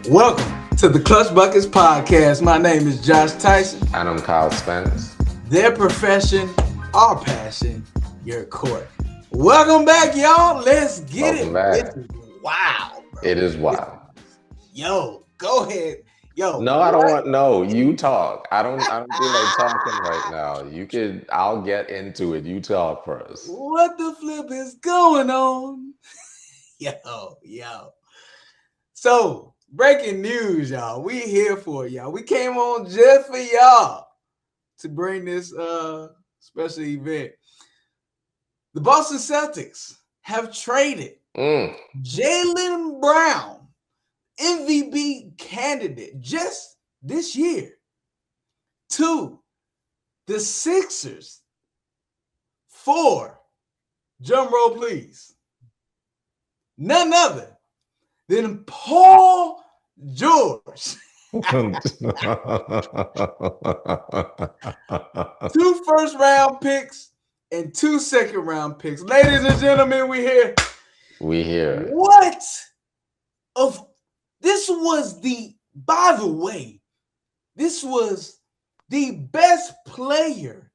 Welcome to the Clutch Buckets Podcast. My name is Josh Tyson. And I'm Kyle Spence. Their profession, our passion, your court. Welcome back, y'all. Let's get Welcome it. back. It's wild, bro. It is wild. Yo, go ahead. Yo. No, I don't want. No, you talk. I don't feel like talking right now. I'll get into it. You talk first. What the flip is going on? Yo. So, breaking news, y'all. We here for y'all. We came on just for y'all to bring this special event. The Boston Celtics have traded Jaylen Brown, MVP candidate, just this year, to the Sixers for, drum roll please, none other than Paul George. 2 first-round picks and 2 second-round picks. Ladies and gentlemen, we here. We here. What? This was by the way, this was the best player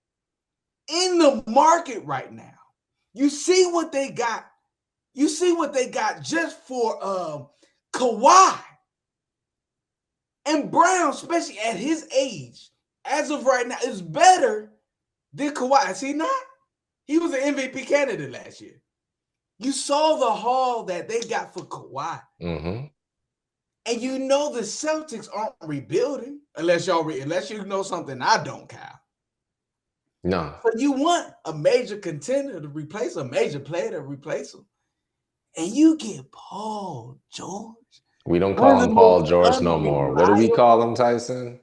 in the market right now. You see what they got. You see what they got just for Kawhi. And Brown, especially at his age, as of right now, is better than Kawhi. Is he not? He was an MVP candidate last year. You saw the haul that they got for Kawhi. Mm-hmm. And you know the Celtics aren't rebuilding unless you know something I don't, Kyle. No. But you want a major contender to replace a major player to replace him. And you get Paul George. We don't call him Paul George no more. What do we call him, Tyson?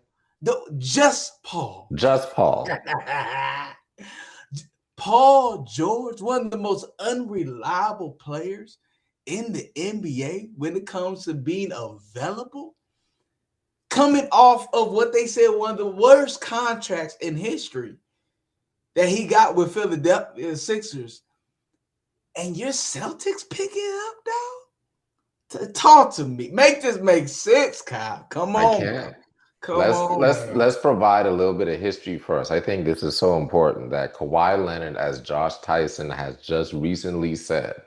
Just Paul. Just Paul. Paul George, one of the most unreliable players in the NBA when it comes to being available, coming off of what they said one of the worst contracts in history that he got with Philadelphia Sixers. And your Celtics pick it up, dog? Talk to me. Make this make sense, Kyle. Come on. I can't. Let's provide a little bit of history first. I think this is so important that Kawhi Leonard, as Josh Tyson has just recently said,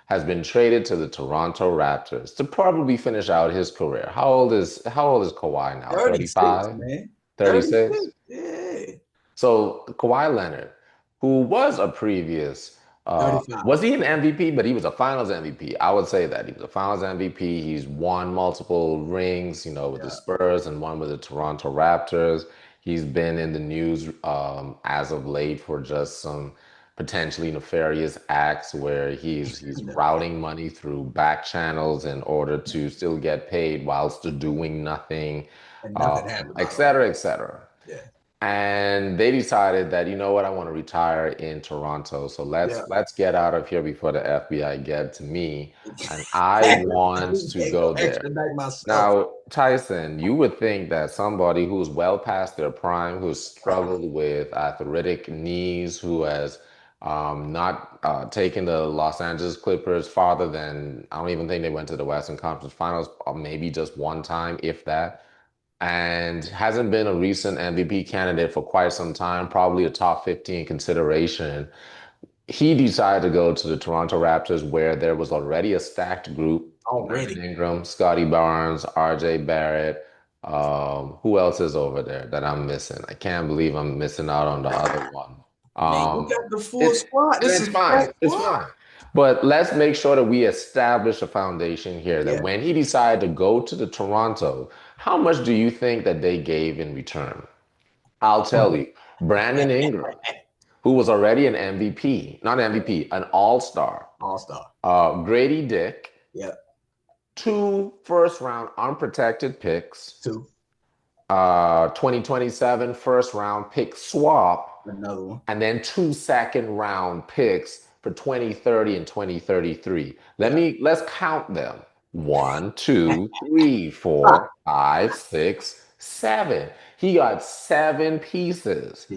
has been traded to the Toronto Raptors to probably finish out his career. How old is Kawhi now? 35? 36? Yeah. So Kawhi Leonard, who was a previous was he an MVP? But he was a Finals MVP. I would say that he was a Finals MVP. He's won multiple rings, with the Spurs and one with the Toronto Raptors. He's been in the news as of late for just some potentially nefarious acts where he's routing money through back channels in order to still get paid whilst doing nothing, et cetera, et cetera. Yeah. And they decided that, you know what, I want to retire in Toronto. So let's get out of here before the FBI get to me. And I want to go there. Now, Tyson, you would think that somebody who's well past their prime, who's struggled with arthritic knees, who has not taken the Los Angeles Clippers farther than, I don't even think they went to the Western Conference Finals, or maybe just one time, if that, and hasn't been a recent MVP candidate for quite some time, probably a top 15 consideration. He decided to go to the Toronto Raptors where there was already a stacked group. Brandon Ingram, Scotty Barnes, RJ Barrett. Who else is over there that I'm missing? I can't believe I'm missing out on the other one. Man, you got the full squad. It's fine. It's fine. But let's make sure that we establish a foundation here that when he decided to go to the Toronto, how much do you think that they gave in return? I'll tell you. Brandon Ingram, who was already an MVP, not MVP, an all-star. All-star. Grady Dick. Yeah. 2 first-round unprotected picks. 2. 2027 first-round pick swap. Another one. And then 2 second-round picks for 2030 and 2033. Let's count them. 1, 2, 3, 4, 5, 6, 7. He got 7 pieces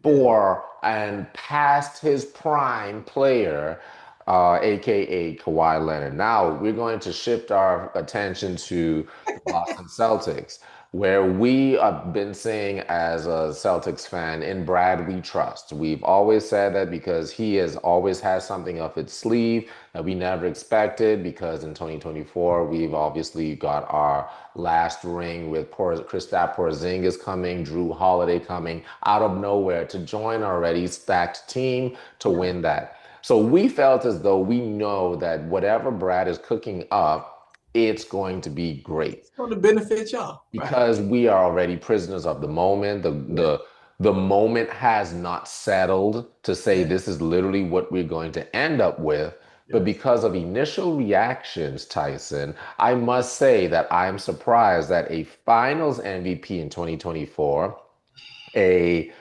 for and past his prime player aka Kawhi Leonard. Now we're going to shift our attention to the Boston Celtics, where we have been saying as a Celtics fan, in Brad we trust. We've always said that because he has always had something up his sleeve that we never expected, because in 2024 we've obviously got our last ring with Kristaps Porzingis coming, Drew Holiday coming out of nowhere to join our already stacked team to win that. So we felt as though we know that whatever Brad is cooking up, it's going to be great. It's going to benefit y'all, right? Because we are already prisoners of the moment. The moment has not settled to say this is literally what we're going to end up with. But because of initial reactions, Tyson, I must say that I'm surprised that a finals MVP in 2024, a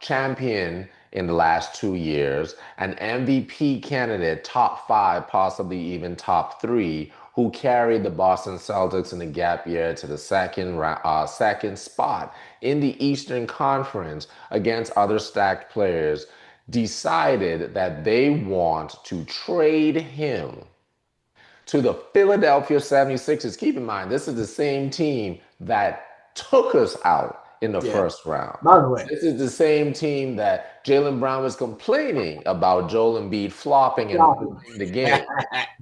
champion in the last 2 years, an MVP candidate, top five, possibly even top three, who carried the Boston Celtics in the gap year to the second spot in the Eastern Conference against other stacked players, decided that they want to trade him to the Philadelphia 76ers. Keep in mind, this is the same team that took us out in the first round. By the way, this is the same team that Jaylen Brown was complaining about Joel Embiid flopping and losing the game.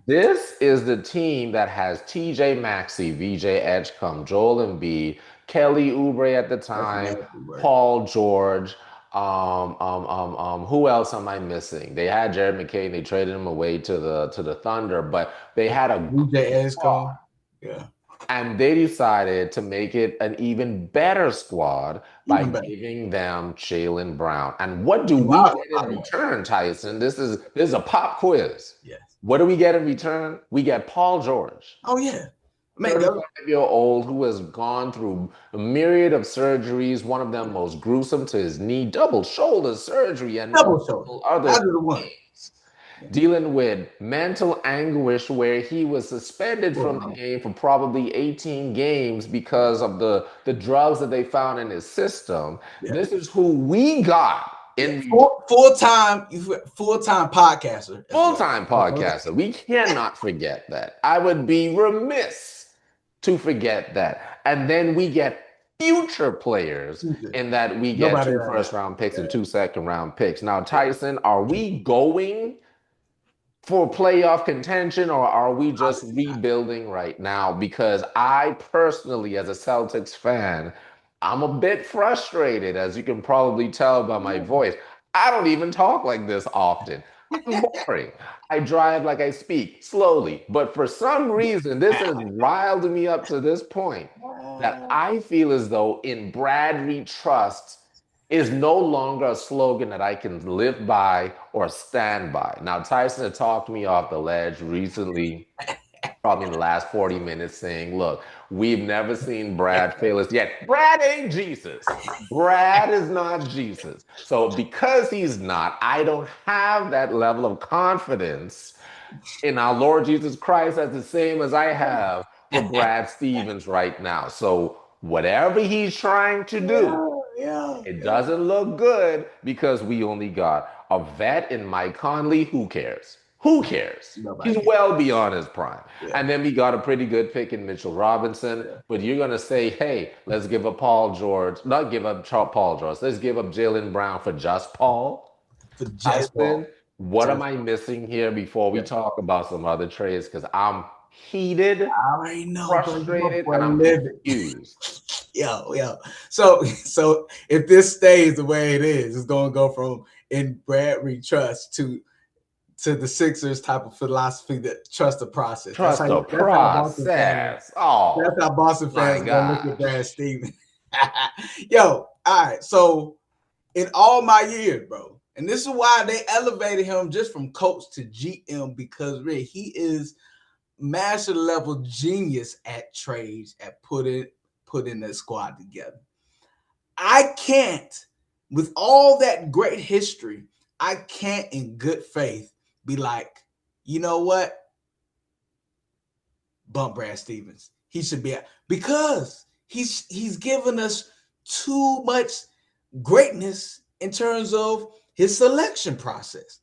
This is the team that has TJ Maxey, VJ Edgecombe, Joel Embiid, Kelly Oubre at the time, Paul George. Who else am I missing? They had Jared McCain. They traded him away to the Thunder, but they had a VJ squad. Yeah. And they decided to make it an even better squad by giving them Jaylen Brown. And what do we get in return, Tyson? This is a pop quiz. Yes. What do we get in return? We get Paul George. Oh, yeah. 35-year-old who has gone through a myriad of surgeries, one of them most gruesome to his knee, double shoulder surgery, and other things. Dealing with mental anguish where he was suspended from the game for probably 18 games because of the drugs that they found in his system. This is who we got. Full-time podcaster. Full-time podcaster. We cannot forget that. I would be remiss to forget that. And then we get future players in that we get 2 first-round picks and 2 second-round picks. Now, Tyson, are we going for playoff contention, or are we just rebuilding right now? Because I personally, as a Celtics fan, I'm a bit frustrated, as you can probably tell by my voice. I don't even talk like this often. I'm boring. I drive like I speak, slowly. But for some reason, this has riled me up to this point that I feel as though in Brad we trust is no longer a slogan that I can live by or stand by. Now, Tyson had talked me off the ledge recently, probably in the last 40 minutes, saying, look, we've never seen Brad fail us yet. Brad ain't Jesus. Brad is not Jesus. So because he's not, I don't have that level of confidence in our Lord Jesus Christ as the same as I have for Brad Stevens right now. So whatever he's trying to do, it doesn't look good because we only got a vet in Mike Conley. Who cares? Who cares? He's well beyond his prime. And then we got a pretty good pick in Mitchell Robinson. But you're going to say, hey, let's give up Paul George. Not give up Paul George. Let's give up Jaylen Brown for just Paul. Tyson, what am I missing here before we talk about some other trades? Because I'm heated, frustrated, and I'm confused. Yo. So if this stays the way it is, it's going to go from in Brad we trust to the Sixers type of philosophy that trust the process. Trust the process. Oh, that's how Boston fans gonna look at Brad Stevens. Yo, all right. So in all my years, bro, and this is why they elevated him just from coach to GM, because really he is master level genius at trades, at putting that squad together. I can't, with all that great history, I can't in good faith be like, you know what? Bump Brad Stevens. He should be, because he's given us too much greatness in terms of his selection process.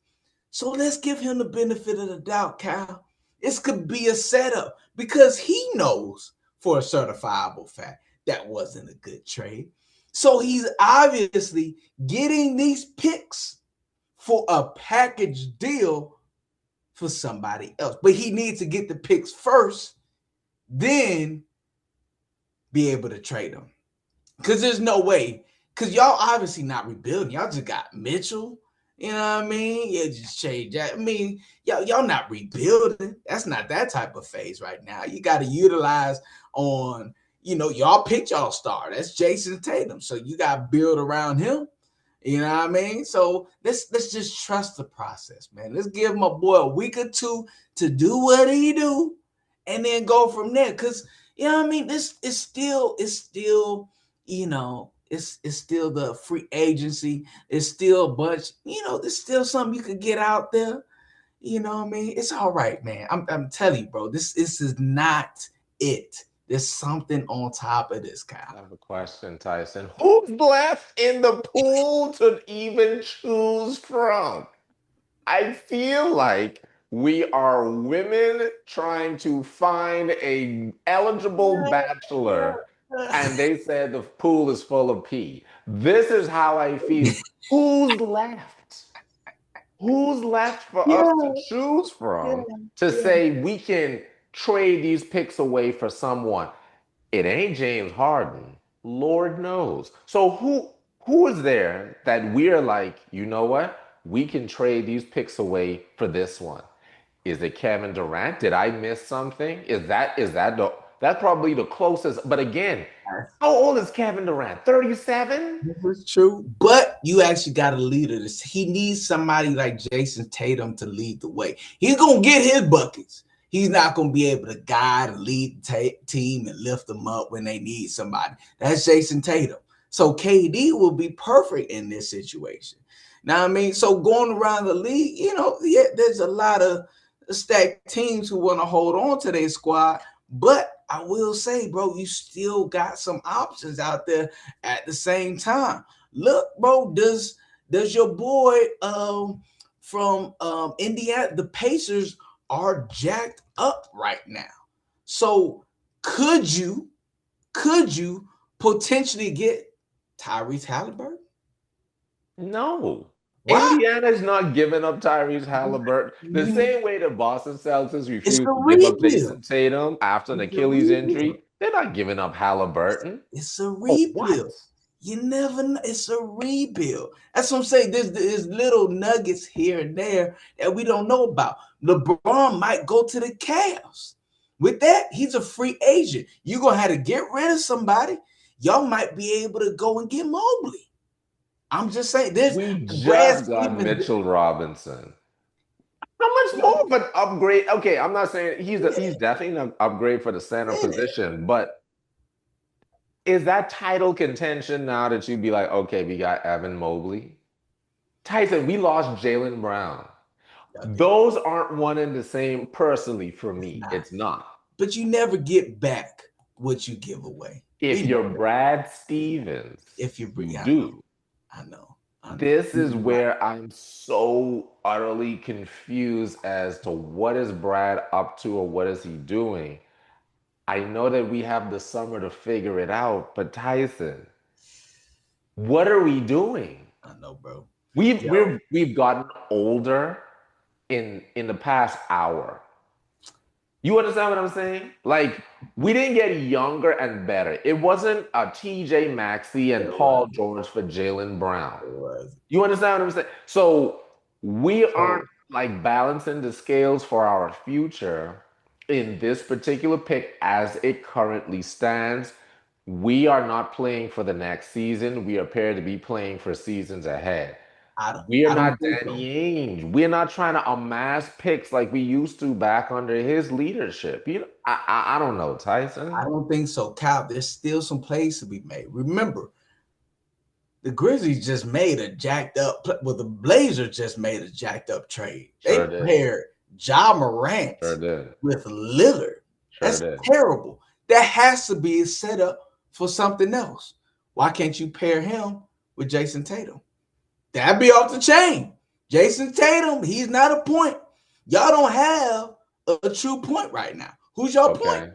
So let's give him the benefit of the doubt, Kyle. This could be a setup because he knows for a certifiable fact that wasn't a good trade. So he's obviously getting these picks for a package deal for somebody else. But he needs to get the picks first, then be able to trade them. Because there's no way. Because y'all obviously not rebuilding. Y'all just got Mitchell. You know what I mean? Yeah, just change that. I mean, y'all not rebuilding. That's not that type of phase right now. You got to utilize on, y'all picked y'all star. That's Jason Tatum. So you got to build around him. You know what I mean? So let's just trust the process, man. Let's give my boy a week or two to do what he do, and then go from there. Cause you know what I mean? This is still, it's still the free agency. It's still a bunch. There's still something you could get out there. You know what I mean? It's all right, man. I'm telling you, bro. This is not it. There's something on top of this, Kyle. I have a question, Tyson. Who's left in the pool to even choose from? I feel like we are women trying to find a eligible bachelor, and they said the pool is full of pee. This is how I feel. Who's left? Who's left for us to choose from to say we can trade these picks away for someone? It ain't James Harden. Lord knows. So who is there that we're like, you know what? We can trade these picks away for this one. Is it Kevin Durant? Did I miss something? That's probably the closest. But again, how old is Kevin Durant? 37? This is true, but you actually got a leader. He needs somebody like Jason Tatum to lead the way. He's gonna get his buckets. He's not gonna be able to guide and lead the team and lift them up when they need somebody. That's Jason Tatum. So KD will be perfect in this situation. Now, I mean, so going around the league, there's a lot of stacked teams who want to hold on to their squad, but I will say, bro, you still got some options out there at the same time. Look, bro, does your boy from Indiana, the Pacers are jacked up right now. So could you potentially get Tyrese Halliburton? No. Why? Indiana's not giving up Tyrese Halliburton the same way the Boston Celtics It's refused a to give up rebuild. Jason Tatum after an It's a Achilles rebuild. injury. They're not giving up Halliburton. It's a For what? rebuild. You never know. It's a rebuild. That's what I'm saying. There's little nuggets here and there that we don't know about. LeBron might go to the Cavs. With that, he's a free agent. You're going to have to get rid of somebody. Y'all might be able to go and get Mobley. I'm just saying, there's We the grass just got even. Mitchell Robinson. How much more of an upgrade? Okay, I'm not saying he's definitely an upgrade for the center position, but is that title contention now that you'd be like, okay, we got Evan Mobley? Tyson, we lost Jaylen Brown. Those aren't one and the same personally for me. It's not. But you never get back what you give away. If you're Brad Stevens, if you do. I know. This is where I'm so utterly confused as to what is Brad up to or what is he doing. I know that we have the summer to figure it out, but Tyson, what are we doing? I know, bro. We've gotten older in the past hour. You understand what I'm saying? Like, we didn't get younger and better. It wasn't a TJ Maxey and Paul George for Jaylen Brown. You understand what I'm saying? So we aren't like balancing the scales for our future in this particular pick as it currently stands. We are not playing for the next season. We appear to be playing for seasons ahead. We are not Danny Ainge. We're not trying to amass picks like we used to back under his leadership. I don't know, Tyson. I don't think so, Cal. There's still some plays to be made. Remember, the Grizzlies just made a jacked up. Well, the Blazers just made a jacked up trade. They paired Ja Morant with Lillard. That's terrible. That has to be a setup for something else. Why can't you pair him with Jason Tatum? That'd be off the chain. Jason Tatum, he's not a point. Y'all don't have a true point right now. Who's your point? Okay.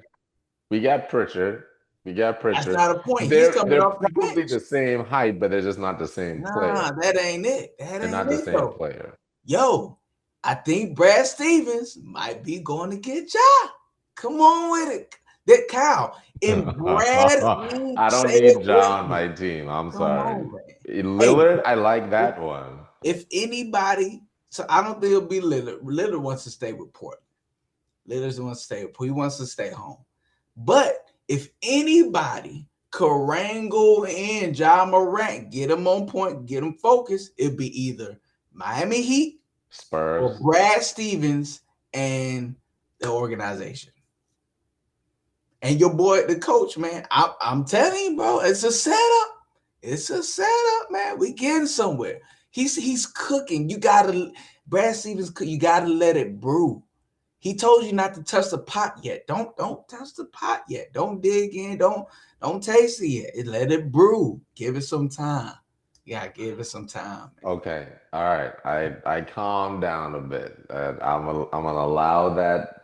We got Pritchard. We got That's Pritchard. not a point. He's They're coming they're off the probably bench. the same height, but they're just not the same player. Nah, that ain't it. That They're ain't not the it same though. player. Yo, I think Brad Stevens might be going to get Ja. Come on with it. That Kyle. And Brad, I don't say it need with Ja on me. my team. I'm Come sorry. on, man. Hey, Lillard, I like that one. if anybody, so I don't think it'll be Lillard. Lillard wants to stay with Portland. Lillard wants to stay. He wants to stay home. But if anybody could wrangle in Ja Morant, get him on point, get him focused, it'd be either Miami Heat or Spurs. Brad Stevens and the organization. And your boy, the coach, man, I'm telling you, bro, it's a setup. It's a setup, man. We getting somewhere. He's cooking. You gotta, Brad Stevens, you gotta let it brew. He told you not to touch the pot yet. Don't touch the pot yet. Don't dig in. Don't taste it yet. Let it brew. Give it some time. Yeah, give it some time. Man. Okay. All right. I calmed down a bit. I'm gonna allow that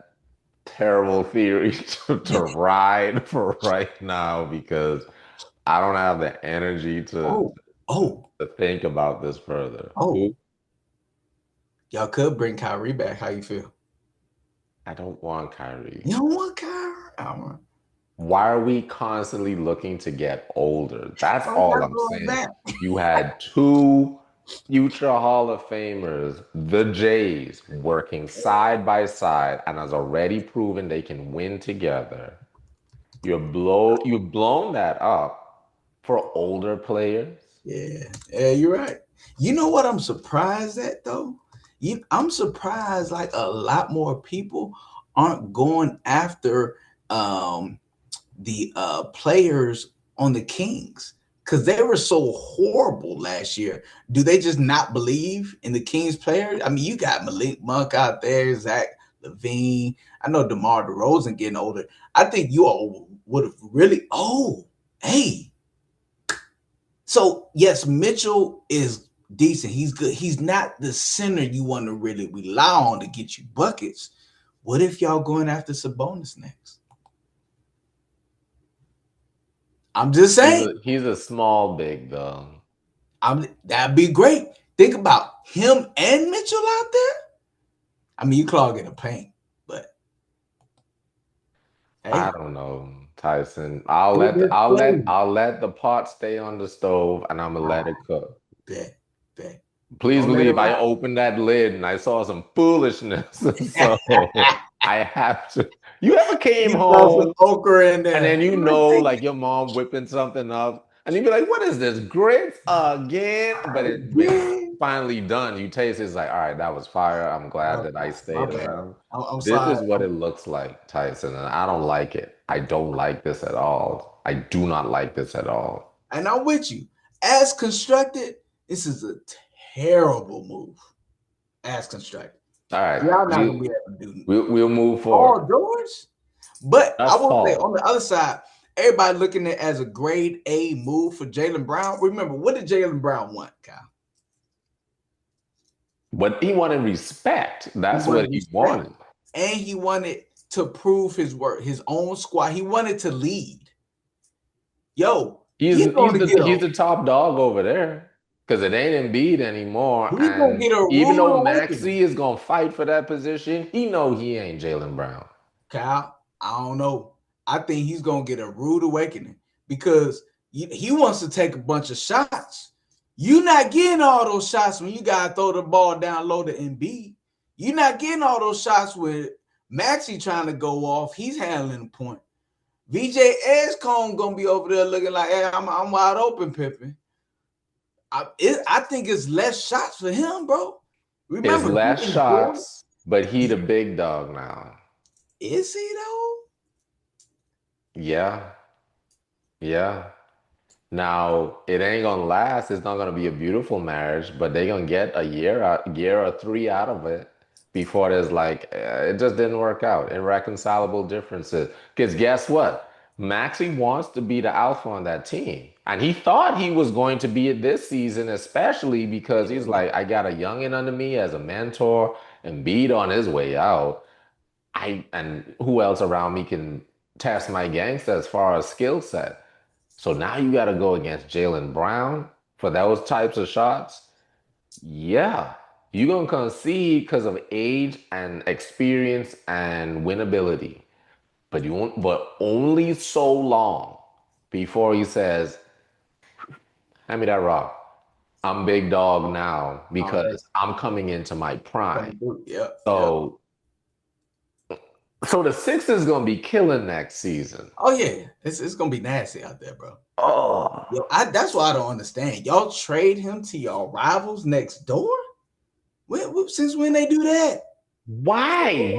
terrible theory to ride for right now because I don't have the energy Oh, oh, to think about this further. oh. Who? Y'all could bring Kyrie back. How you feel? I don't want Kyrie. You don't want Kyrie? I don't want. Why are we constantly looking to get older? That's Oh, all that's I'm going saying. back. You had two future Hall of Famers, the Jays, working side by side and has already proven they can win together. You've blown that up for older players. Yeah, you're right. You know what I'm surprised at though? I'm surprised like a lot more people aren't going after um the players on the Kings because they were so horrible last year. Do they just not believe in the Kings players? I mean, you got Malik Monk out there, Zach Levine. I know DeMar DeRozan getting older. I think you all would have really. Oh, hey. So yes, Mitchell is decent. He's good. He's not the center you want to really rely on to get you buckets. What if y'all going after Sabonis next? I'm just saying. He's a small big though. That'd be great. Think about him and Mitchell out there. I mean, you clogging the paint, but I hey, don't know, Tyson. play. I'll let the pot stay on the stove and I'm gonna let it cook. Bet, bet. Please Don't let it believe I ride. opened that lid and I saw some foolishness. So I have to. You ever came You throw some home okra in and there. then you know, like your mom whipping something up, and you'd be like, "What is this? Grits again?" But when it's Yeah. finally done, you taste it, it's like, "All right, that was fire. I'm glad Oh, that I my stayed bad. around." I'm This sorry. is what it looks like, Tyson, and I don't like it. I don't like this at all. I do not like this at all. And I'm with you. As constructed, this is a terrible move. As constructed. All right, Y'all not gonna be able to do we'll move forward. Paul George. But I That's will say Paul. on the other side, everybody looking at it as a grade A move for Jaylen Brown. Remember, what did Jaylen Brown want, Kyle? But he wanted respect. He That's what wanted he respect, wanted. and he wanted to prove his work, his own squad. He wanted to lead. Yo, he's going to get He's the top dog over there because it ain't Embiid anymore. And a even rude though awakening. Maxey is gonna fight for that position, he know he ain't Jaylen Brown. Kyle, I don't know. I think he's gonna get a rude awakening because he wants to take a bunch of shots. You not getting all those shots when you gotta throw the ball down low to Embiid. You're not getting all those shots with Maxie trying to go off. He's handling the point. VJ Escombe gonna be over there looking like, hey, I'm wide open, Pippin. I think it's less shots for him, bro. It's Remember, he less enjoyed. shots, but he the big dog now. Is he though? Yeah, yeah. Now it ain't gonna last. It's not gonna be a beautiful marriage, but they gonna get year or three out of it before there's like it just didn't work out. Irreconcilable differences. Because guess what? Maxey wants to be the alpha on that team. And he thought he was going to be it this season, especially because he's like, I got a youngin under me as a mentor and Embiid on his way out. And who else around me can test my gangster as far as skill set? So now you got to go against Jaylen Brown for those types of shots. Yeah, you're gonna concede because of age and experience and winnability, but you won't. But only so long before he says, "Hand me that rock. I'm big dog now because I'm coming into my prime." Yeah, yeah. So, so the Sixers gonna be killing next season. Oh yeah, it's gonna be nasty out there, bro. Oh, Yeah, that's why I don't understand. Y'all trade him to your rivals next door. Since when they do that? why?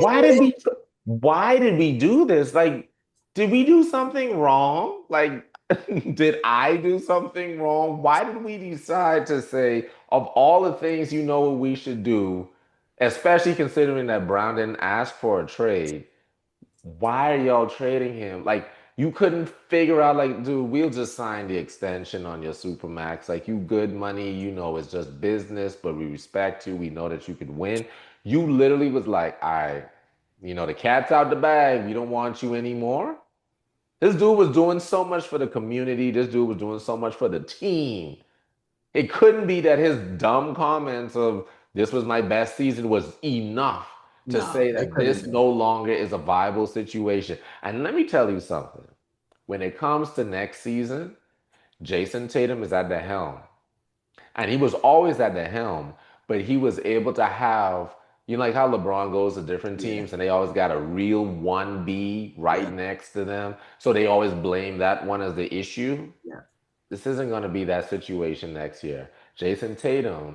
Why did we do this? Like, did we do something wrong? Like, did I do something wrong? Why did we decide to say, of all the things you know what we should do, especially considering that Brown didn't ask for a trade, why are y'all trading him? Like, you couldn't figure out, like, dude, we'll just sign the extension on your Supermax. Like, you good money, you know, it's just business, but we respect you. We know that you could win. You literally was like, all right, you know, the cat's out the bag. We don't want you anymore. This dude was doing so much for the community. This dude was doing so much for the team. It couldn't be that his dumb comments of this was my best season was enough to No, say they that couldn't this do no longer is a viable situation. And let me tell you something. When it comes to next season, Jason Tatum is at the helm. And he was always at the helm, but he was able to have, you know, like how LeBron goes to different that. Yeah, teams and they always got a real 1B right yeah, next to them. So they always blame that one as the issue. yeah. This isn't going to be that situation next year. Jason Tatum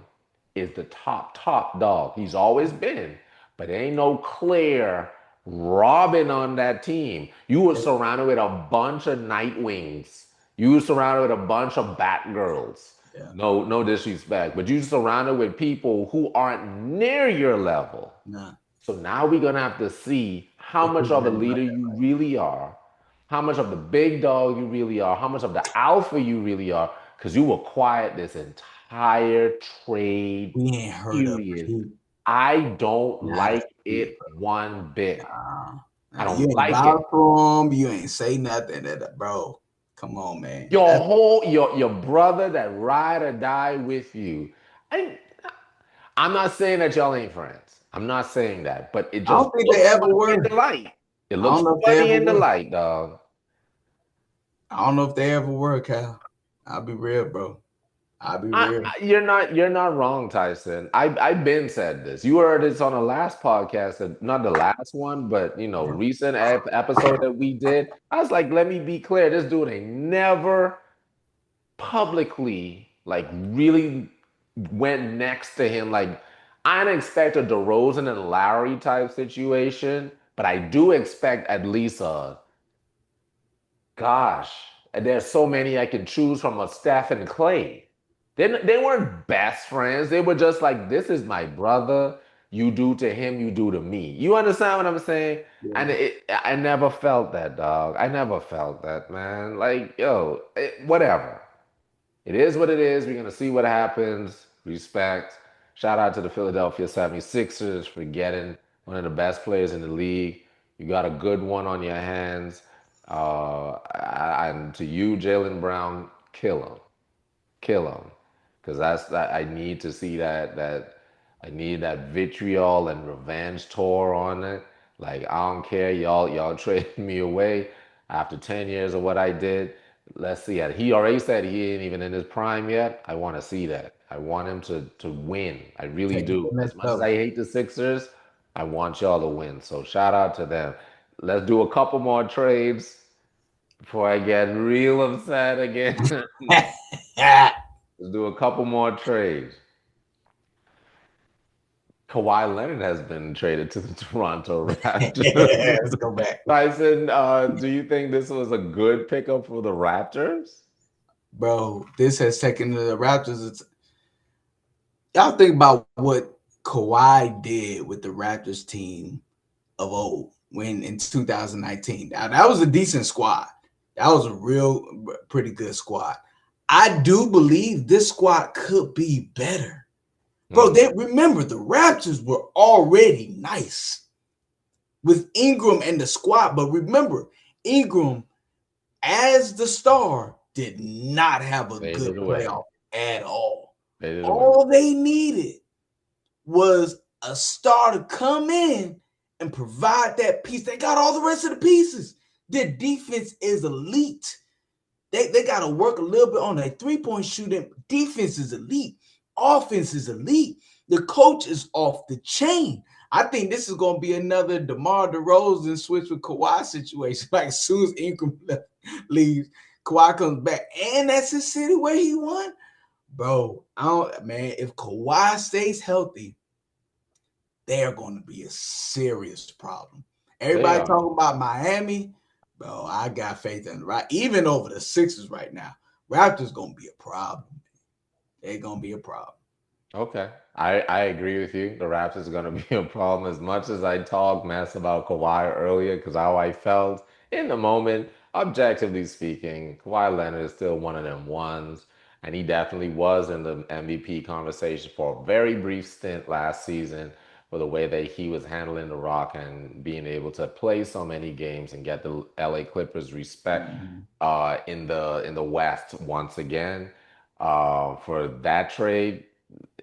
is the top dog. He's always been, but there ain't no clear Robin on that team. You were surrounded with a bunch of Nightwings. You were surrounded with a bunch of Batgirls. Yeah. No, no disrespect, but you surrounded with people who aren't near your level. Nah, So now we're gonna have to see how it much couldn't of a been about leader that. you really are, how much of the big dog you really are, how much of the alpha you really are, because you were quiet this entire trade We ain't heard of period. Pete. I don't Not a like Pete, it one bit. bro. I Nah, you don't ain't like it. vouch for him. You ain't say nothing. Bro, come on, man. Your brother that ride or die with you. I, I'm not saying that y'all ain't friends. I'm not saying that, but it I just don't think they looks ever funny in were. the light. It I looks don't know if they funny ever in the were. light, dog. I don't know if they ever were, Cal. I'll be real, bro. I'll be real. You're not wrong, Tyson. I've been said this. You heard this on the last podcast, not the last one, but recent episode that we did. I was like, let me be clear. This dude ain't never publicly like really went next to him. Like I don't expect a DeRozan and Lowry type situation, but I do expect at least a gosh, there's so many I can choose from of Steph and Clay. They weren't best friends. They were just like, this is my brother. You do to him, you do to me. You understand what I'm saying? And Yeah. I never felt that, dog. I never felt that, man. Like, yo, whatever. It is what it is. We're going to see what happens. Respect. Shout out to the Philadelphia 76ers for getting one of the best players in the league. You got a good one on your hands. And to you, Jaylen Brown, kill him, because I need to see that I need that vitriol and revenge tour on it. Like I don't care, y'all traded me away after 10 years of what I did. Let's see it. He already said he ain't even in his prime yet. I want to see that. I want him to win. I really Take it to do. the As next much as level. I hate the Sixers, I want y'all to win. So shout out to them. Let's do a couple more trades before I get real upset again. Let's do a couple more trades. Kawhi Leonard has been traded to the Toronto Let's Raptors. go back. Tyson, do you think this was a good pickup for the Raptors? Bro, this has taken the Raptors. Y'all think about what Kawhi did with the Raptors team of old when in 2019. Now that was a decent squad. That was a real pretty good squad. I do believe this squad could be better. Bro, they remember the Raptors were already nice with Ingram and the squad, but remember, Ingram as the star did not have a good playoff at all. All they needed was a star to come in and provide that piece. They got all the rest of the pieces. Their defense is elite. They got to work a little bit on their three-point shooting. Defense is elite. Offense is elite. The coach is off the chain. I think this is going to be another DeMar DeRozan switch with Kawhi situation. Like as soon as Ingram leaves, Kawhi comes back, and that's his city where he won. Bro, if Kawhi stays healthy, they are going to be a serious problem. Everybody talking about Miami, bro. I got faith in right, even over the Sixers right now. Raptors going to be a problem. They're going to be a problem. Okay. I agree with you. The Raptors are going to be a problem as much as I talked mess about Kawhi earlier because how I felt in the moment, objectively speaking, Kawhi Leonard is still one of them ones. And he definitely was in the MVP conversation for a very brief stint last season for the way that he was handling the rock and being able to play so many games and get the LA Clippers respect in the West once again. For that trade,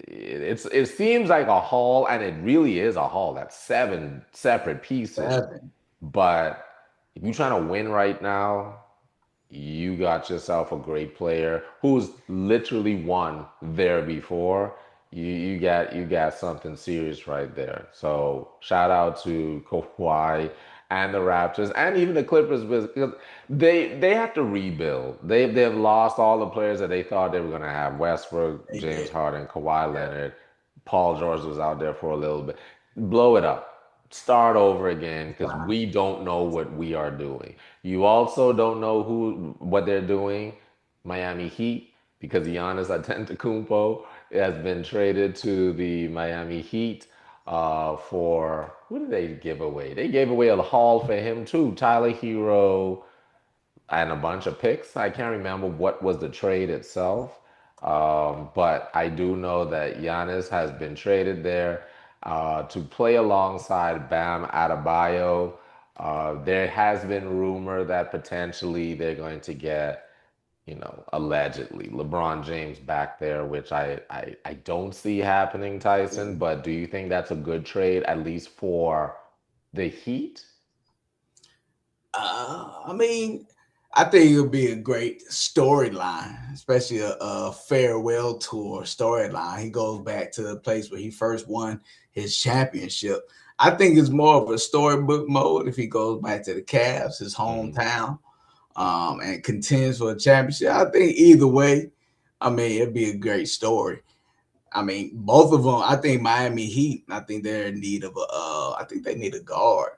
it seems like a haul, and it really is a haul. That's 7 separate pieces. But if you're trying to win right now, you got yourself a great player who's literally won there before. You got something serious right there. So shout out to Kawhi and the Raptors and even the Clippers because they have to rebuild. They've lost all the players that they thought they were gonna have. Westbrook, James Harden, Kawhi Leonard, Paul George was out there for a little bit. Blow it up. Start over again because we don't know what we are doing. You also don't know what they're doing. Miami Heat because Giannis Antetokounmpo has been traded to the Miami Heat for what did they give away? They gave away a haul for him too. Tyler Hero and a bunch of picks. I can't remember what was the trade itself. But I do know that Giannis has been traded there to play alongside Bam Adebayo. There has been rumor that potentially they're going to get, allegedly LeBron James back there, which I don't see happening, Tyson. But do you think that's a good trade, at least for the Heat? I mean, I think it'll be a great storyline, especially a farewell tour storyline. He goes back to the place where he first won his championship. I think it's more of a storybook mode if he goes back to the Cavs, his hometown, and contends for a championship. I think either way, I mean, it'd be a great story. I mean, both of them. I think Miami Heat. I think they're in need of a. I think they need a guard.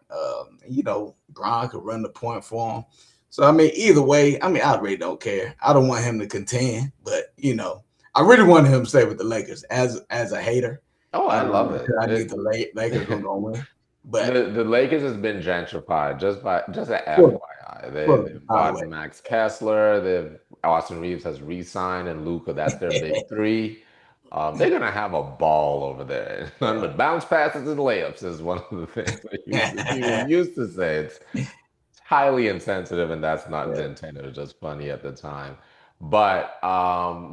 Bron could run the point for them. So I mean, either way, I mean, I really don't care. I don't want him to contend, but I really want him to stay with the Lakers as a hater. Oh, I love it. I need the Lakers going to win. But the Lakers has been gentrified just an FYI. They've bought Max Kessler. Austin Reeves has re-signed, and Luka. That's their big three. They're gonna have a ball over there. None but bounce passes and layups is one of the things that he used to say. It's highly insensitive, and that's not the intent. It was just funny at the time. But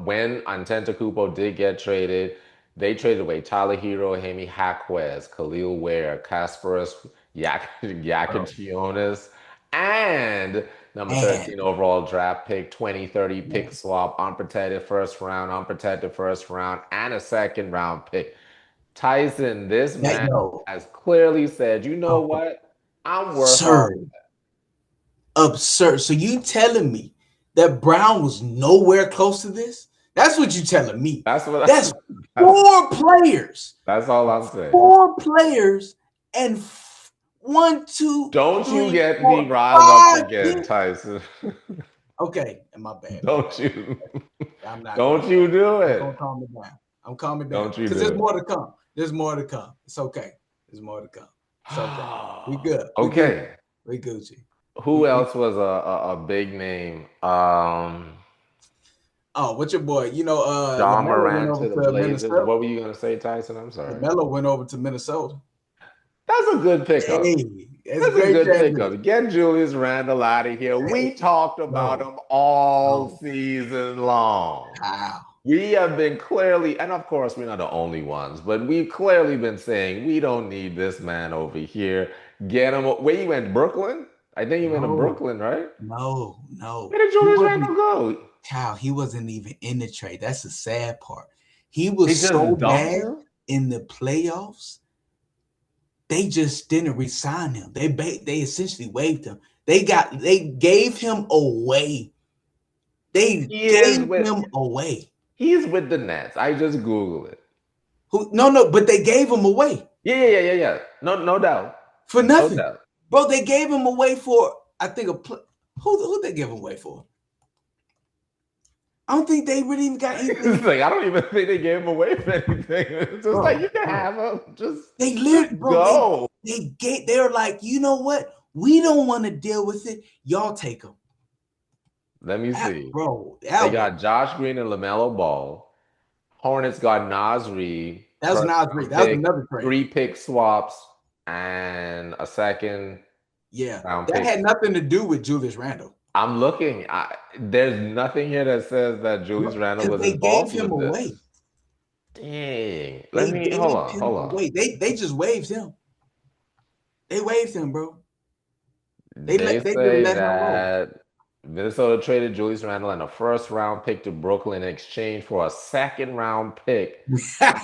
when Antetokounmpo did get traded, they traded away Tyler Hero, Jaime Jaquez, Khalil Ware, Kasparas Yakachionis, and number 13 overall draft pick, 2030 pick swap, unprotected first round, and a second round pick. Tyson, this man has clearly said, you know what? I'm worth all of that. Absurd. So you telling me that Brown was nowhere close to this? That's what you telling me. That's 4 players. That's all I'm saying. 4 players and 1, 2. Don't 3, you get 4, me riled up again, Tyson. Okay, my bad. Don't you? I'm not. Don't you do it? I'm calming down. I'm calming down. Don't you? Because there's more to come. There's more to come. It's okay. There's more to come. It's okay. We good. Okay. We Gucci. Who else was a big name? Oh, what's your boy? John LaMelo went Morant over to the to Blazers. Minnesota. What were you gonna say, Tyson? I'm sorry. LaMelo went over to Minnesota. That's a good pickup. Hey, that's a That's a great good transition. pickup. Get Julius Randle out of here. Hey, We talked about bro, him all bro, season long. wow. We have been clearly, and of course, we're not the only ones, but we've clearly been saying we don't need this man over here. Get him. Where you went? Brooklyn? I think you went to No, Brooklyn, right? no. Where did He Julius wasn't. Randle go? Cal, he wasn't even in the trade. That's the sad part. He They was so just dumped bad him? in the playoffs. They just didn't resign him. They essentially waived him. They gave him away. They He is gave with him away. he's with the Nets. I just Google it. Who? No, but they gave him away Yeah. No doubt. for No nothing, doubt. bro. They gave him away for I think who they give him away for? I don't think they really even got It's anything, like I don't even think they gave him away for anything. It's just like you can bro. have him. They Just literally, bro. go. They're like, you know what? We don't want to deal with it. Y'all take them, Let me see. bro. They That was got Josh Green and LaMelo Ball. Hornets got Nasri, that was first Nas Reed. round That was pick, another trade. 3 pick swaps, and a second Yeah, round that pick. had nothing to do with Julius Randle. I'm looking. There's nothing here that says that Julius Randle Because was they gave involved him with this. away. Dang. Let They me hold gave on. him Hold on. away. They just waived him. They waived him, bro. They They just say let him roll. that Minnesota traded Julius Randle and a first round pick to Brooklyn in exchange for a second round pick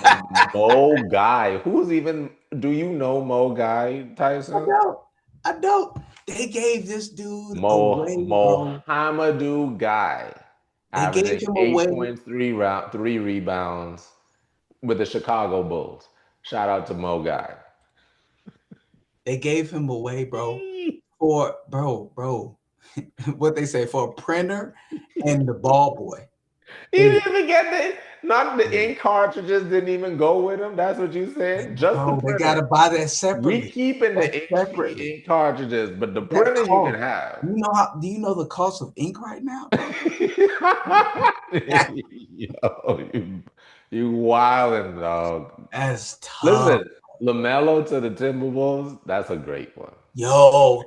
and Mo Guy. Who's even, do you know Mo Guy, I Tyson? don't. I don't. They gave this dude away, bro. Mohamedou Guy, They gave averaging him away. 8.3 rebounds with the Chicago Bulls. Shout out to Mo Guy. They gave him away, bro. For bro. What they say for a printer and the ball boy. He Hey, didn't even get not the hey, ink cartridges didn't even go with him. That's what you said? Just the bro, they gotta printer. buy that We separately. keeping the That's HP separately. ink cartridges, but the That printer you can cost. have. Do you know the cost of ink right now, bro? Yo, you wildin', dog. That's tough. Listen, LaMelo to the Timberwolves, that's a great one. Yo,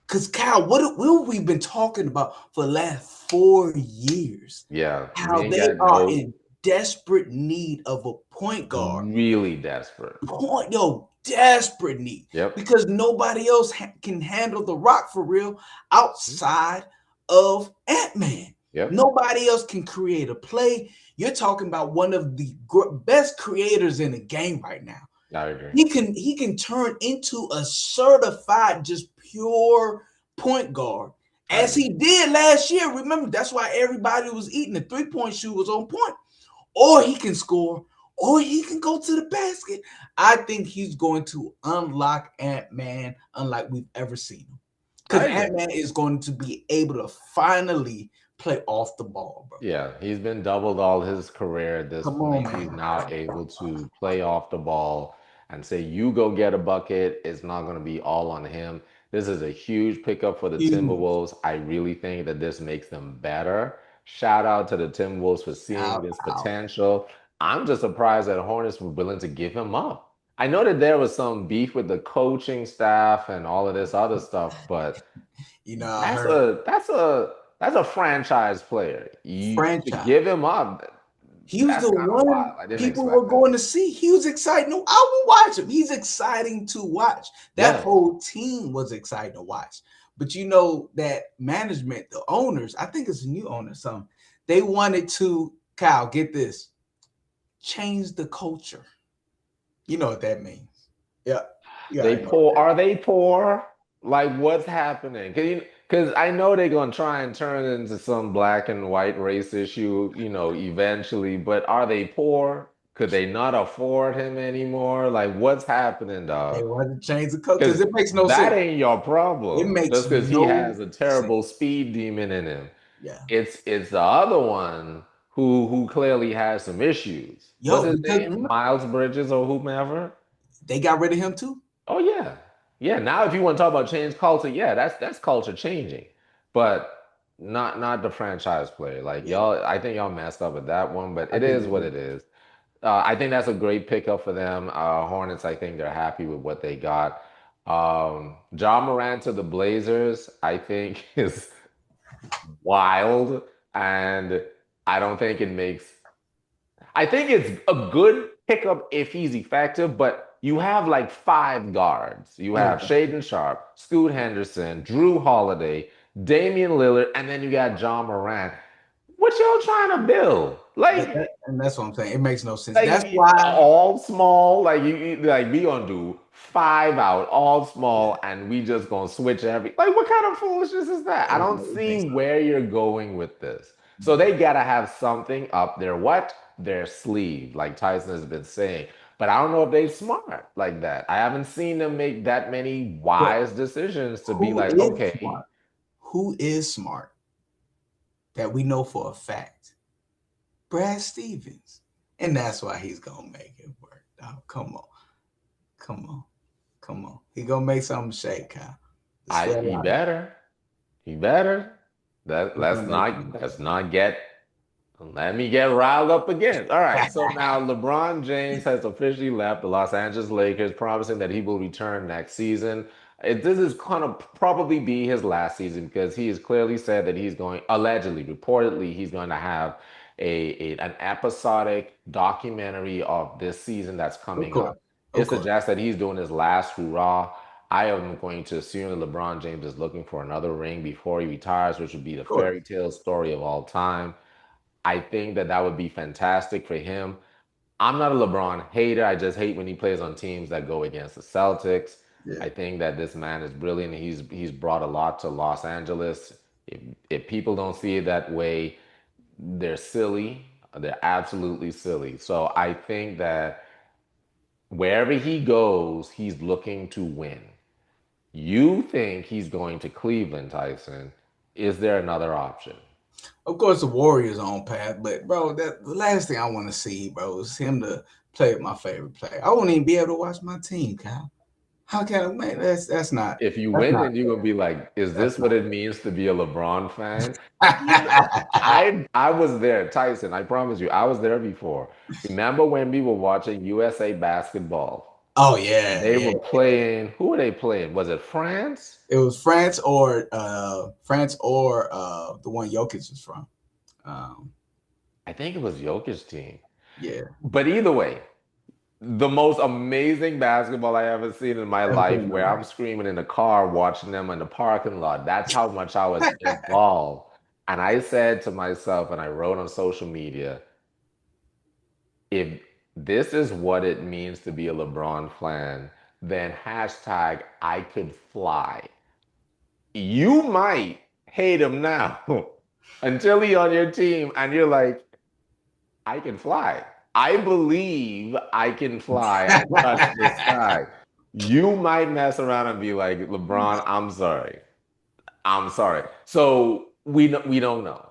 because Cal, what have we been talking about for the last 4 years? Yeah, we How ain't they got are no in desperate need of a point guard. really desperate. Desperate need Yep. because nobody else can handle the rock for real outside of Ant-Man. Yep. Nobody else can create a play. You're talking about one of the best creators in the game right now. I agree. He can turn into a certified just pure point guard I as agree. he did last year. Remember, that's why everybody was eating. The three-point shoot was on point. Or he can score, or he can go to the basket. I think he's going to unlock Ant-Man unlike we've ever seen him. Because I agree. Ant-Man is going to be able to finally play off the ball, bro. Yeah, he's been doubled all his career at this Come on, point. He's man. now able to play off the ball and say, you go get a bucket. It's not going to be all on him. This is a huge pickup for the Huge. Timberwolves. I really think that this makes them better. Shout out to the Timberwolves for seeing Out, this out. potential. I'm just surprised that Hornets were willing to give him up. I know that there was some beef with the coaching staff and all of this other stuff, but I that's heard a that's a that's a franchise player. You to franchise. give him up, He was that's the kind of one wild. I didn't people were expect that. going to see. He was exciting. I will watch him. He's exciting to watch. That Yeah. whole team was exciting to watch. But you know that management, the owners, I think it's a new owner, some they wanted to, Kyle, get this, change the culture. You know what that means. Yeah. Yeah, They I know. poor. Are they poor? Like what's happening? Because I know they're gonna try and turn it into some black and white race issue, eventually. But are they poor? Could they not afford him anymore? Like what's happening, They dog? wanted to change the culture Because because it makes no that sense. ain't your It problem. makes Just because he no has a sense. terrible speed demon in him. Yeah. It's the other one who clearly has some issues. What's Yo, his because name? Miles Bridges or whomever? they got rid of him too. Oh yeah. Yeah, now if you want to talk about change culture, yeah, that's culture changing, but not the franchise player. Like Yeah, y'all, I think y'all messed up with that one, but I it think is they what did. it is. I think that's a great pickup for them. Hornets, I think they're happy with what they got. Ja Morant to the Blazers, I think is wild, and I don't think it makes I think it's a good pickup if he's effective, but you have like five guards. You have Okay. Shaden Sharp, Scoot Henderson, Drew Holiday, Damian Lillard, and then you got John Morant. What y'all trying to build? And that's what I'm saying. It makes no sense. That's Like why. all small. Like we gonna do five out, all Yeah, small, and we just gonna switch every. Like what kind of foolishness is that? I don't it makes see no where you're going with this. So sense. they gotta have something up their what? Their sleeve, like Tyson has been saying. But I don't know if they're smart like that. I haven't seen them make that many But wise decisions to be who like, is okay, smart? Who is smart that we know for a fact? Brad Stevens. And that's why he's gonna make it work. Oh, come on. Come on. Come on. He gonna make something shake, Kyle. I Swear he line. better, he better. That He gonna make something let's shake. not get let me get riled up again. All right, so now LeBron James has officially left the Los Angeles Lakers, promising that he will return next season. This is going to probably be his last season because he has clearly said that he's going, allegedly, reportedly, he's going to have an episodic documentary of this season that's Of coming course. up. Of It course. suggests that he's doing his last hurrah. I am going to assume that LeBron James is looking for another ring before he retires, which would be the Of course. fairy tale story of all time. I think that that would be fantastic for him. I'm not a LeBron hater. I just hate when he plays on teams that go against the Celtics. Yeah. I think that this man is brilliant. He's brought a lot to Los Angeles. If people don't see it that way, they're silly. They're absolutely silly. So I think that wherever he goes, he's looking to win. You think he's going to Cleveland, Tyson. Is there another option? Of course, the Warriors on path, but bro, that the last thing I want to see, bro, is him to play with my favorite player. I won't even be able to watch my team, Kyle. How can I, man? If you That's win, not then you're gonna be like, is that's this what not it means to be a LeBron fan? You know, fair. I was there, Tyson. I promise you, I was there before. Remember when we were watching USA basketball? Oh yeah, They yeah. were playing. Who were they playing? Was it France? It was France or the one Jokic is from. Um, I think it was Jokic's team. yeah, But either way, the most amazing basketball I ever seen in my that's life, been where I'm screaming in the car watching them in the parking lot. That's how much I was involved. And I said to myself, and I wrote on social media, if this is what it means to be a LeBron fan, then hashtag I could fly. You might hate him now until he on your team and you're like, I can fly. I believe I can fly and touch the sky. You might mess around and be like, LeBron, I'm sorry. I'm sorry. So we don't know.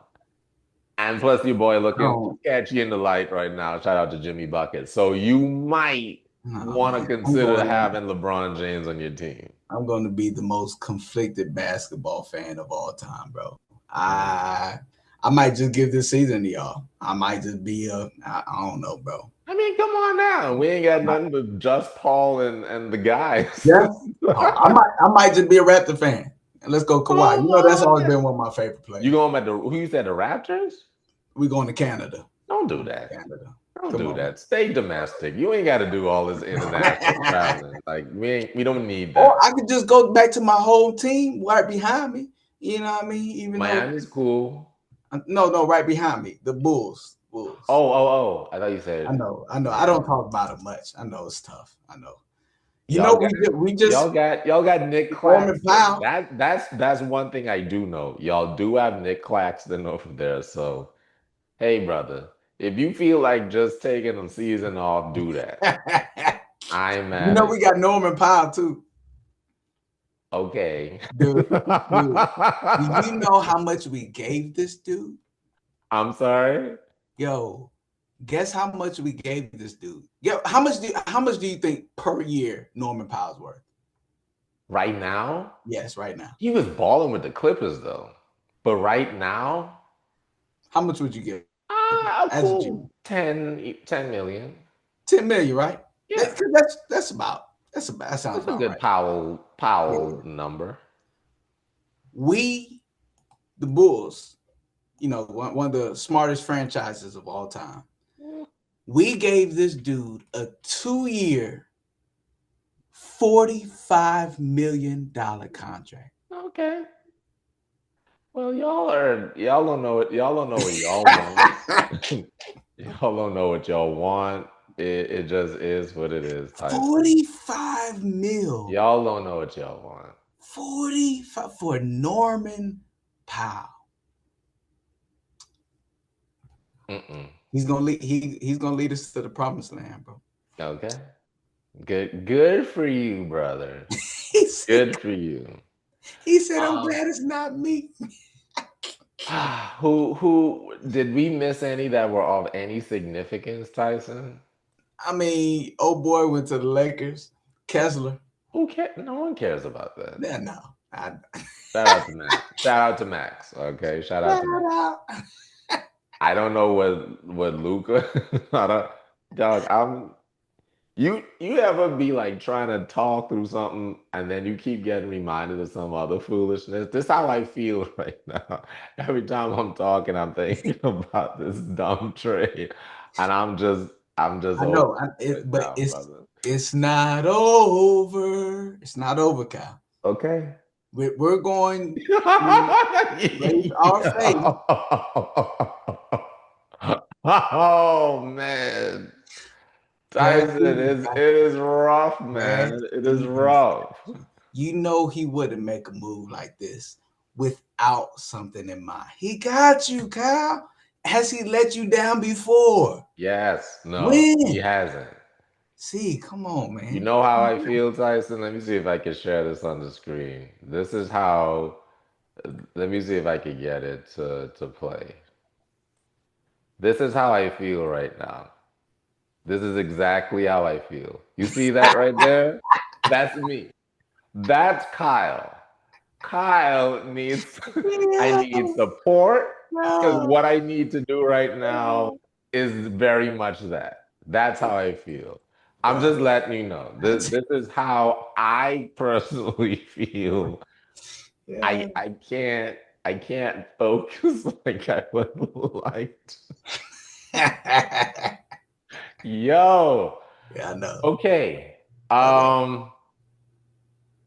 And plus, your boy looking oh, sketchy in the light right now. Shout out to Jimmy Bucket. So you might oh want to man, I'm consider going. having LeBron James on your team. I'm going to be the most conflicted basketball fan of all time, bro. Mm. I might just give this season to y'all. I might just be I don't know, bro. I mean, come on now. We ain't got nothing but just Paul and the guys. Yeah. Oh, I might just be a Raptor fan. And let's go Kawhi. You Come know that's on always now. been one of my favorite You players. going at the who you said the Raptors? We going to Canada. Don't do that. Canada. Don't Come do on. that. Stay domestic. You ain't got to do all this international traveling. Like we don't need Or that. I could just go back to my whole team right behind me. You know what I mean? Even though Miami's cool. no, right behind me. The Bulls. Bulls. Oh. I thought you said I know. I don't Miami. talk about it much. I know it's tough. I know. You know, Y'all got we just y'all got Nick Norman Claxton. Powell. That's one thing I do know. Y'all do have Nick Claxton over there. So hey, brother, if you feel like just taking a season off, do that. I ain't You mad know, at we you. got Norman Powell too. Okay. Dude, dude. Do you know how much we gave this dude? I'm sorry. Yo, guess how much we gave this dude? Yo, how much do you think per year Norman Powell's worth? Right now, Yes, right now. he was balling with the Clippers though. But right now, How much would you give a as a GM? cool 10 million. 10 million, right? Yeah, That sounds that's a about good right. Powell Yeah. number. We, the Bulls, one of the smartest franchises of all time. We gave this dude a 2-year, $45 million contract. Okay. Well, y'all don't know it. Y'all don't know what y'all want. Y'all don't know what y'all want. It just is what it is, Tyson. 45 mil. Y'all don't know what y'all want. 45 for Norman Powell. Mm-mm. He's gonna lead us to the promised land, bro. Okay. Good for you, brother. he said Good for you. he said I'm Um, glad it's not me. who did we miss any that were of any significance, Tyson? I mean, oh boy went to the Lakers. Kessler. Who cares? No one cares about that. Yeah, no. Shout out to Max. Shout out to Max. Okay, shout out to Max. Shout out. I don't know what Luca. I don't, dog. You ever be like trying to talk through something and then you keep getting reminded of some other foolishness? This is how I feel right now. Every time I'm talking, I'm thinking about this dumb trade, and I'm just I over know, it right but now, brother. it's not over. It's not over, Kyle. Okay. We're going to raise our faith. Oh man. Brad Tyson, Stevens it got is rough, Brad man. It is Stevens. rough. You know he wouldn't make a move like this without something in mind. He got you, Kyle. Has he let you down before? Yes, no, he When? hasn't. See, come on, You man. know how I feel, Tyson? Let me see if I can share this on the screen. This is how, let me see if I can get it to play. This is how I feel right now. This is exactly how I feel. You see that right there? That's me. That's Kyle. Kyle needs, I Yeah, need support because yeah, what I need to do right now is very much that. That's how I feel. I'm bro. just letting you know. This is how I personally feel. Yeah. I can't focus like I would like to. yeah, Yo. I know. Okay. I know.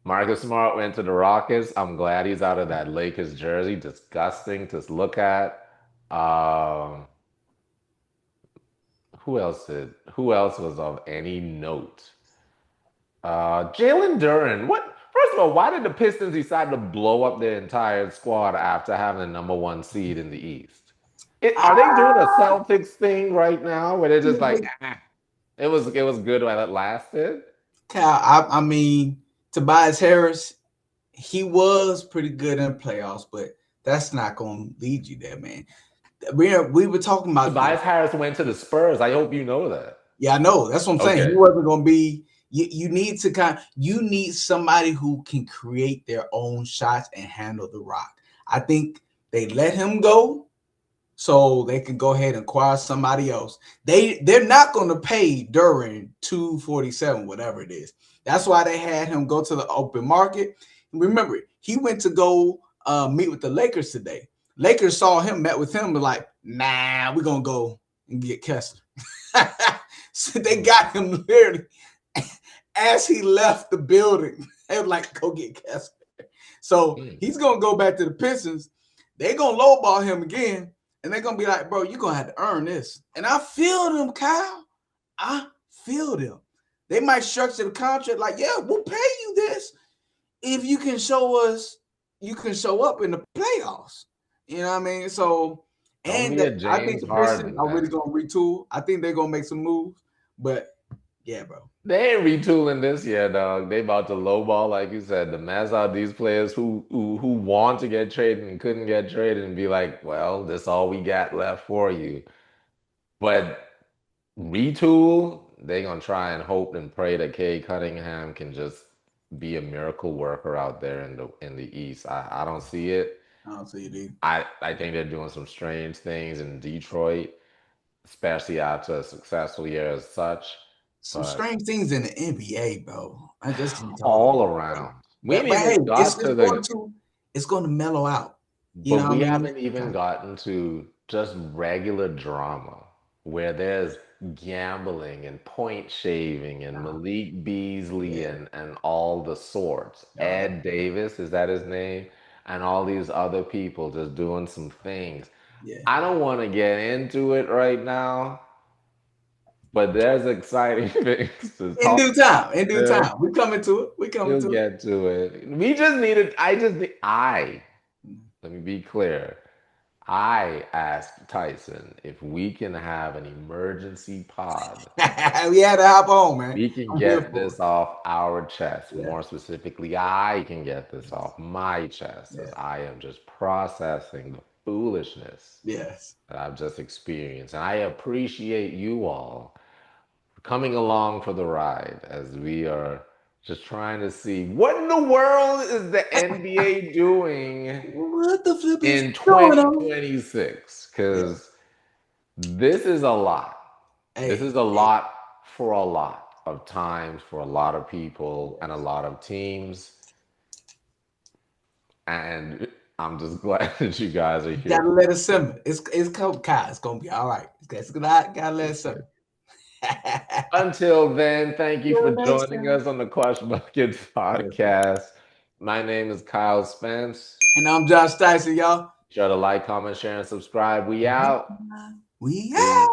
Marcus Smart went to the Rockets. I'm glad he's out of that Lakers jersey. Disgusting to look at. Um, who else was of any note? Jaylen Duren. What? First of all, why did the Pistons decide to blow up their entire squad after having the number one seed in the East? Are they doing a Ah, Celtics thing right now where they're just like, ah, it was good while it lasted? Cal, I mean, Tobias Harris, he was pretty good in the playoffs, but that's not going to lead you there, man. We were talking about this. Tobias Harris went to the Spurs. I hope you know that. Yeah, I know. That's what I'm saying. He Okay. wasn't going to be. You need to you need somebody who can create their own shots and handle the rock. I think they let him go so they can go ahead and acquire somebody else. They're not going to pay Duran 247, whatever it is. That's why they had him go to the open market. Remember, he went to go meet with the Lakers today. Lakers saw him, met with him, but like, nah, we're gonna go and get Kessler. So they got him literally as he left the building. They were like, go get Kessler. So Hmm. he's gonna go back to the Pistons. They're gonna lowball him again, and they're gonna be like, bro, you're gonna have to earn this. And I feel them, Kyle. I feel them. They might structure the contract like, yeah, we'll pay you this if you can show us you can show up in the playoffs. You know what I mean? So, Don't and be a I think James the Pistons Harden, are really man. gonna retool. I think they're gonna make some moves, but yeah, bro. They ain't retooling this year, dog. They about to lowball, like you said, the mess out these players who want to get traded and couldn't get traded and be like, well, this all we got left for you. But retool, they gonna try and hope and pray that Cade Cunningham can just be a miracle worker out there in the East. I don't see it. I don't see it either. I think they're doing some strange things in Detroit, especially after a successful year as such. Some But strange things in the NBA, bro. I just can tell all you. around, we But ain't hey, even got to the it's going to mellow out. You But know what I we mean? haven't even gotten to just regular drama where there's gambling and point shaving and Malik Beasley Yeah, and all the sorts. dog. Ed Davis, is that his name? And all these other people just doing some things. Yeah. I don't want to get into it right now, but there's exciting things to In talk due time. In due about. time. We coming to it. We coming We'll to it. get to it. We just needed, I just need, let me be clear. I asked Tyson if we can have an emergency pod. We had to hop on, man. We can I'm here get for this it. off our chest. Yeah. More specifically, I can get this off my chest as Yeah. I am just processing the foolishness Yes. that I've just experienced. And I appreciate you all coming along for the ride as we are just trying to see what in the world is the NBA doing What the flip is in going on? 2026, Yeah. because this is a lot. This is Hey, a hey. lot for a lot of times for a lot of people and a Yes. lot of teams. And I'm just glad that you guys are You here gotta for let it simmer. It's cold, Kai. It's gonna be all right. Gotta let it simmer. it. Until then, thank you for Till next joining time. us on the Question Bucket Yes, sir. podcast. My name is Kyle Spence. And I'm Josh Tyson, y'all. Sure to like, comment, share, and subscribe. We out. We Peace. out.